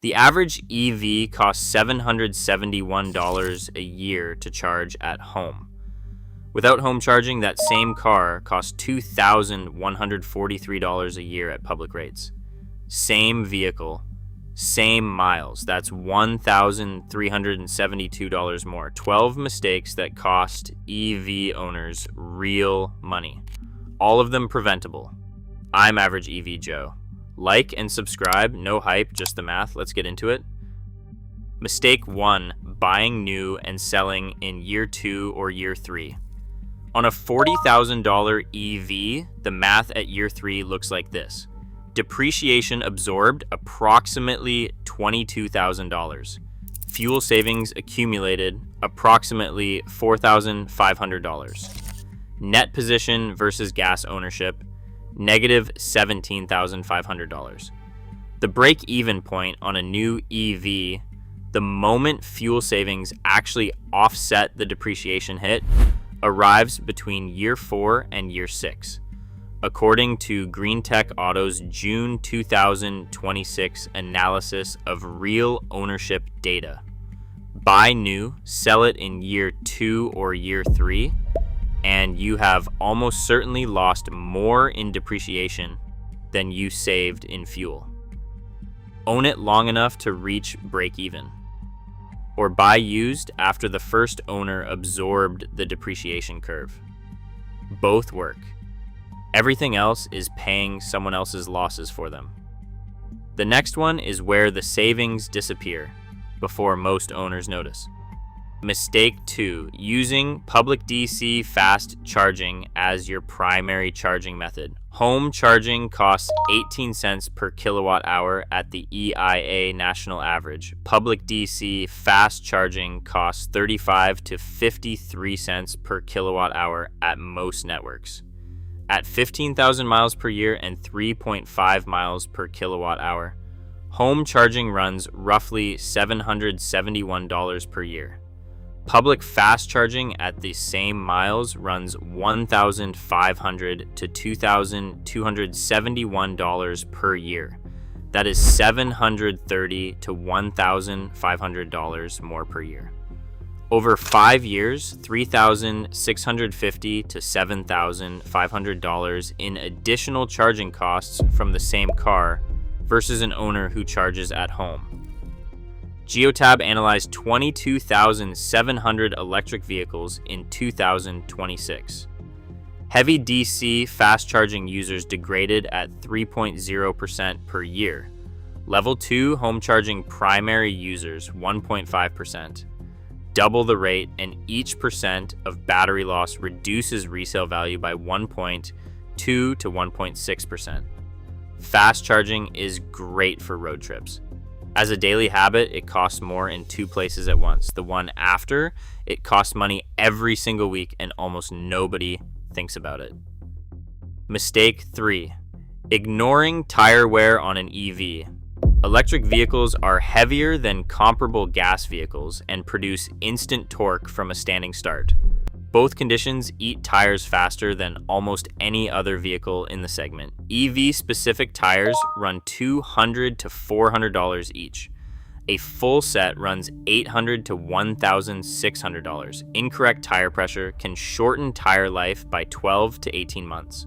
The average EV costs $771 a year to charge at home. Without home charging, that same car costs $2,143 a year at public rates. Same vehicle, same miles. That's $1,372 more. 12 mistakes that cost EV owners real money. All of them preventable. I'm Average EV Joe. Like and subscribe. No hype, just the math. Let's get into it. Mistake 1, buying new and selling in year 2 or year 3. On a $40,000 EV, the math at year 3 looks like this. Depreciation absorbed approximately $22,000. Fuel savings accumulated approximately $4,500. Net position versus gas ownership, negative $17,500. The break-even point on a new EV, the moment fuel savings actually offset the depreciation hit, arrives between year 4 and year 6, according to Green Tech Auto's June 2026 analysis of real ownership data. Buy new, sell it in year 2 or year 3, and you have almost certainly lost more in depreciation than you saved in fuel. Own it long enough to reach break even, or buy used after the first owner absorbed the depreciation curve. Both work. Everything else is paying someone else's losses for them. The next one is where the savings disappear before most owners notice. Mistake 2, using public DC fast charging as your primary charging method. Home charging costs 18 cents per kilowatt hour at the EIA national average. Public DC fast charging costs 35 to 53 cents per kilowatt hour at most networks. At 15,000 miles per year and 3.5 miles per kilowatt hour, home charging runs roughly $771 per year. Public fast charging at the same miles runs $1,500 to $2,271 per year. That is $730 to $1,500 more per year. Over 5 years, $3,650 to $7,500 in additional charging costs from the same car versus an owner who charges at home. Geotab analyzed 22,700 electric vehicles in 2026. Heavy DC fast charging users degraded at 3.0% per year. Level 2 home charging primary users 1.5%. Double the rate, and each percent of battery loss reduces resale value by 1.2 to 1.6%. Fast charging is great for road trips. As a daily habit, it costs more in 2 places at once. The one after, it costs money every single week and almost nobody thinks about it. Mistake 3, ignoring tire wear on an EV. Electric vehicles are heavier than comparable gas vehicles and produce instant torque from a standing start. Both conditions eat tires faster than almost any other vehicle in the segment. EV-specific tires run $200 to $400 each. A full set runs $800 to $1,600. Incorrect tire pressure can shorten tire life by 12 to 18 months.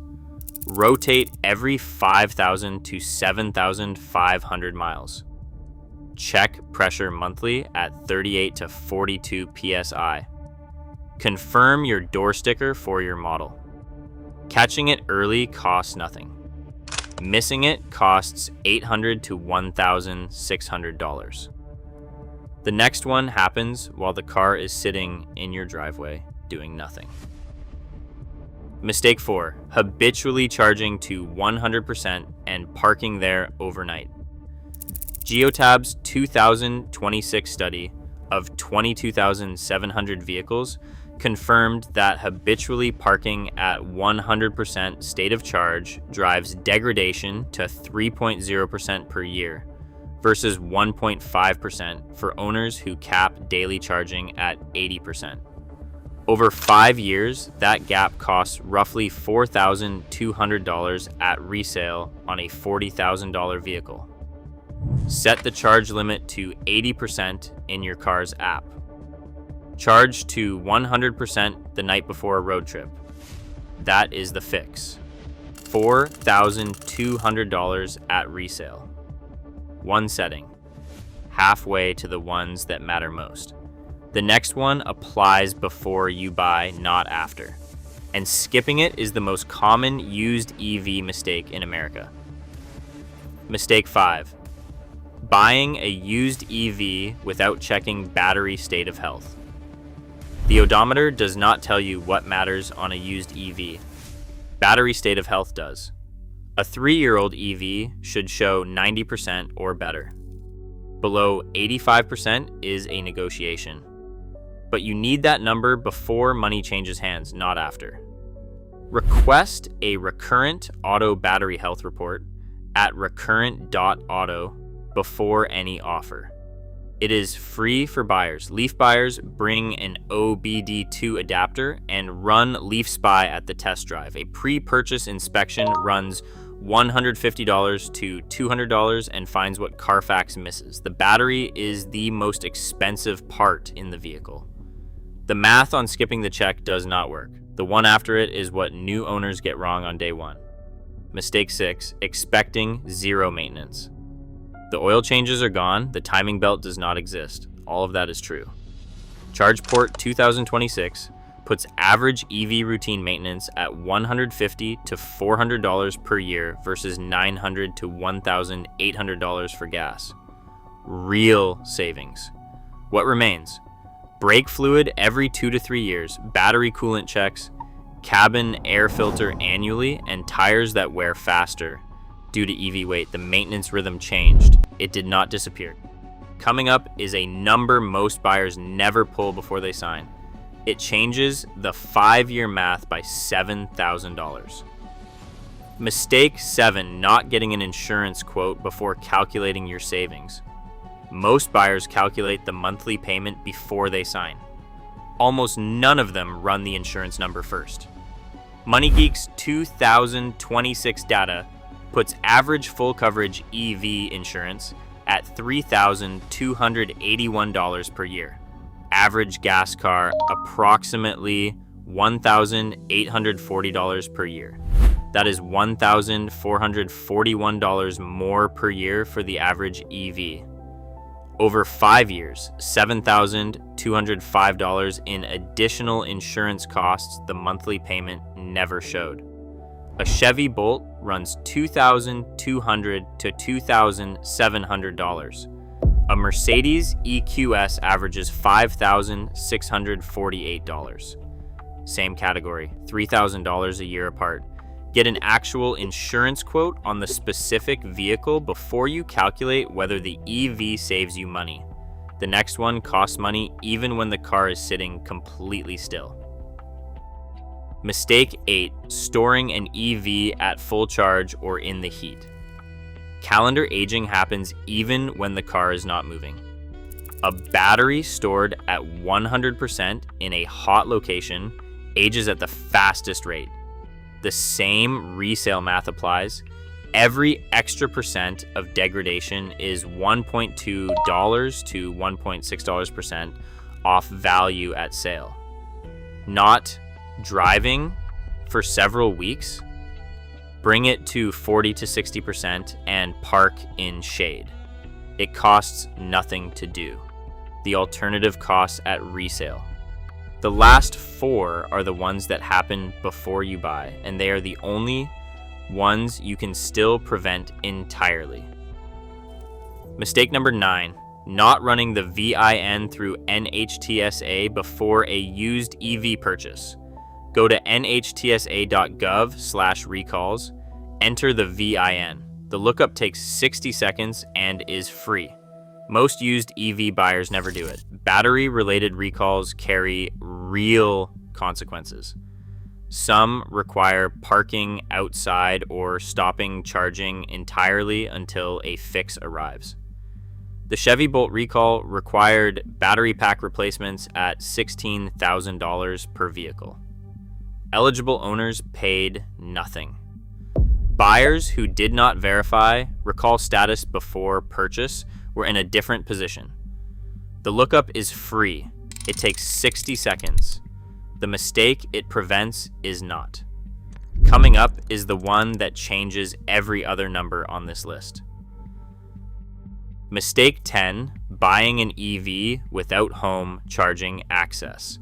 Rotate every 5,000 to 7,500 miles. Check pressure monthly at 38 to 42 psi. Confirm your door sticker for your model. Catching it early costs nothing. Missing it costs $800 to $1,600. The next one happens while the car is sitting in your driveway doing nothing. Mistake 4, habitually charging to 100% and parking there overnight. Geotab's 2026 study of 22,700 vehicles confirmed that habitually parking at 100% state of charge drives degradation to 3.0% per year versus 1.5% for owners who cap daily charging at 80%. Over 5 years, that gap costs roughly $4,200 at resale on a $40,000 vehicle. Set the charge limit to 80% in your car's app. Charge to 100% the night before a road trip. That is the fix. $4,200 at resale. One setting, halfway to the ones that matter most. The next one applies before you buy, not after. And skipping it is the most common used EV mistake in America. Mistake 5. Buying a used EV without checking battery state of health. The odometer does not tell you what matters on a used EV. Battery state of health does. A 3-year-old EV should show 90% or better. Below 85% is a negotiation. But you need that number before money changes hands, not after. Request a recurrent auto battery health report at recurrent.auto before any offer. It is free for buyers. Leaf buyers bring an OBD2 adapter and run Leaf Spy at the test drive. A pre-purchase inspection runs $150 to $200 and finds what Carfax misses. The battery is the most expensive part in the vehicle. The math on skipping the check does not work. The one after it is what new owners get wrong on day one. Mistake 6, expecting zero maintenance. The oil changes are gone, the timing belt does not exist. All of that is true. ChargePort 2026 puts average EV routine maintenance at $150 to $400 per year versus $900 to $1,800 for gas. Real savings. What remains? Brake fluid every 2 to 3 years, battery coolant checks, cabin air filter annually, and tires that wear faster. Due to EV weight, the maintenance rhythm changed. It did not disappear. Coming up is a number most buyers never pull before they sign. It changes the 5-year math by $7,000. Mistake 7, not getting an insurance quote before calculating your savings. Most buyers calculate the monthly payment before they sign. Almost none of them run the insurance number first. MoneyGeek's 2026 data puts average full coverage EV insurance at $3,281 per year. Average gas car approximately $1,840 per year. That is $1,441 more per year for the average EV. Over 5 years, $7,205 in additional insurance costs the monthly payment never showed. A Chevy Bolt runs $2,200 to $2,700. A Mercedes EQS averages $5,648. Same category, $3,000 a year apart. Get an actual insurance quote on the specific vehicle before you calculate whether the EV saves you money. The next one costs money even when the car is sitting completely still. Mistake 8, storing an EV at full charge or in the heat. Calendar aging happens even when the car is not moving. A battery stored at 100% in a hot location ages at the fastest rate. The same resale math applies. Every extra percent of degradation is $1.2 to $1.6% off value at sale. Not driving for several weeks, bring it to 40 to 60% and park in shade. It costs nothing to do. The alternative costs at resale. The last 4 are the ones that happen before you buy, and they are the only ones you can still prevent entirely. Mistake number 9, not running the VIN through NHTSA before a used EV purchase. Go to nhtsa.gov/recalls, enter the VIN. The lookup takes 60 seconds and is free. Most used EV buyers never do it. Battery-related recalls carry real consequences. Some require parking outside or stopping charging entirely until a fix arrives. The Chevy Bolt recall required battery pack replacements at $16,000 per vehicle. Eligible owners paid nothing. Buyers who did not verify recall status before purchase were in a different position. The lookup is free. It takes 60 seconds. The mistake it prevents is not. Coming up is the one that changes every other number on this list. Mistake 10, buying an EV without home charging access.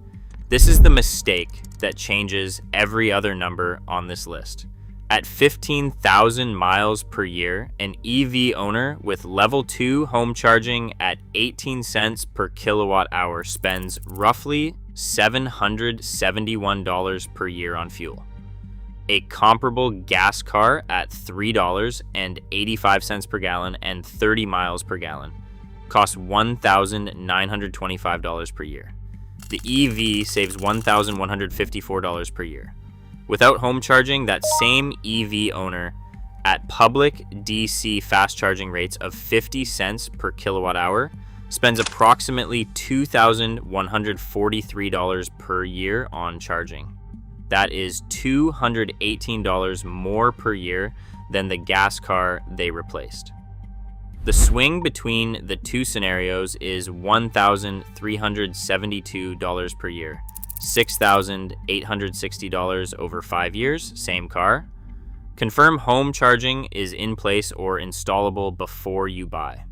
This is the mistake that changes every other number on this list. At 15,000 miles per year, an EV owner with level 2 home charging at 18 cents per kilowatt hour spends roughly $771 per year on fuel. A comparable gas car at $3.85 per gallon and 30 miles per gallon costs $1,925 per year. The EV saves $1,154 per year. Without home charging, that same EV owner at public DC fast charging rates of 50 cents per kilowatt hour spends approximately $2,143 per year on charging. That is $218 more per year than the gas car they replaced. The swing between the two scenarios is $1,372 per year, $6,860 over 5 years, same car. Confirm home charging is in place or installable before you buy.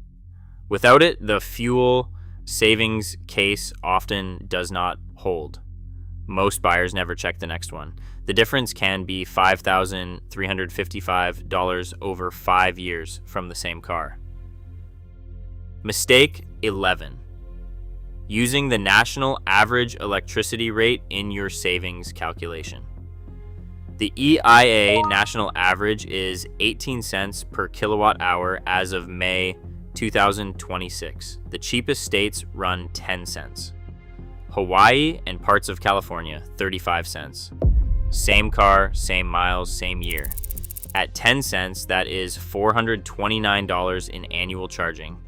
Without it, the fuel savings case often does not hold. Most buyers never check the next one. The difference can be $5,355 over 5 years from the same car. Mistake 11. Using the national average electricity rate in your savings calculation. The EIA national average is 18 cents per kilowatt hour as of May 2026. The cheapest states run 10 cents. Hawaii and parts of California, 35 cents. Same car, same miles, same year. At 10 cents, that is $429 in annual charging.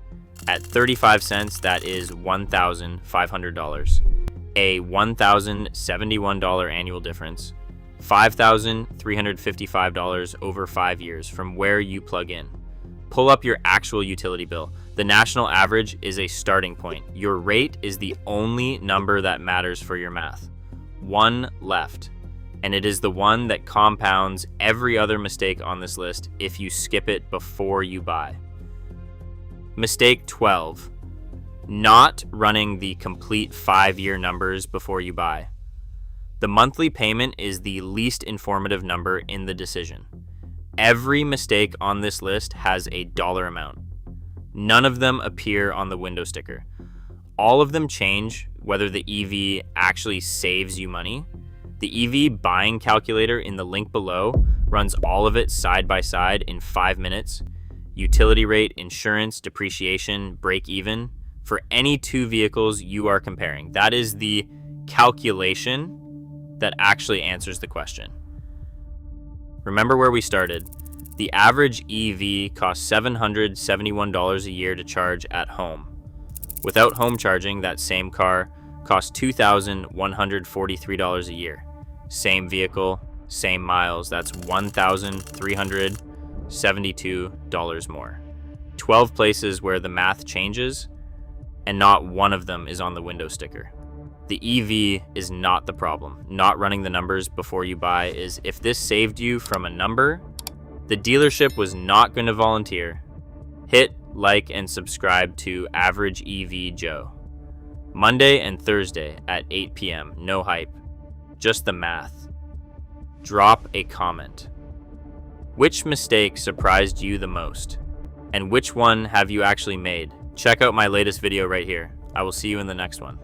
At 35 cents, that is $1,500. A $1,071 annual difference. $5,355 over 5 years from where you plug in. Pull up your actual utility bill. The national average is a starting point. Your rate is the only number that matters for your math. One left, and it is the one that compounds every other mistake on this list if you skip it before you buy. Mistake 12, not running the complete 5-year numbers before you buy. The monthly payment is the least informative number in the decision. Every mistake on this list has a dollar amount. None of them appear on the window sticker. All of them change whether the EV actually saves you money. The EV buying calculator in the link below runs all of it side by side in 5 minutes. Utility rate, insurance, depreciation, break even for any 2 vehicles you are comparing. That is the calculation that actually answers the question. Remember where we started. The average EV costs $771 a year to charge at home. Without home charging, that same car costs $2,143 a year. Same vehicle, same miles, that's $1,372 more. 12 places where the math changes, and not one of them is on the window sticker. The EV is not the problem. Not running the numbers before you buy is. If this saved you from a number, the dealership was not going to volunteer. Hit like and subscribe to Average EV Joe. Monday and Thursday at 8 p.m. No hype, just the math. Drop a comment. Which mistake surprised you the most? And which one have you actually made? Check out my latest video right here. I will see you in the next one.